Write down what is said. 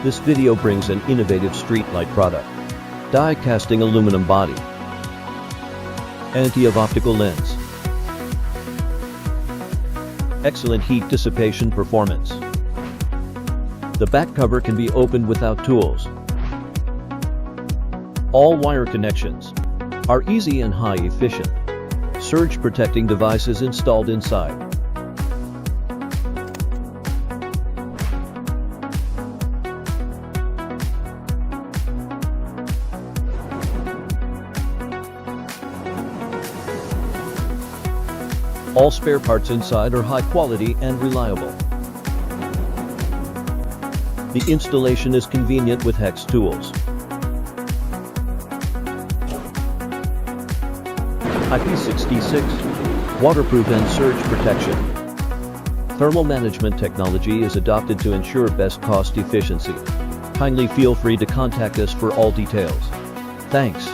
This video brings an innovative streetlight product. Die casting aluminum body. Anti-optical lens. Excellent heat dissipation performance. The back cover can be opened without tools. All wire connections are easy and high efficient. Surge protecting devices installed inside. All spare parts inside are high quality and reliable. The installation is convenient with hex tools. IP66, waterproof and surge protection. Thermal management technology is adopted to ensure best cost efficiency. Kindly feel free to contact us for all details. Thanks.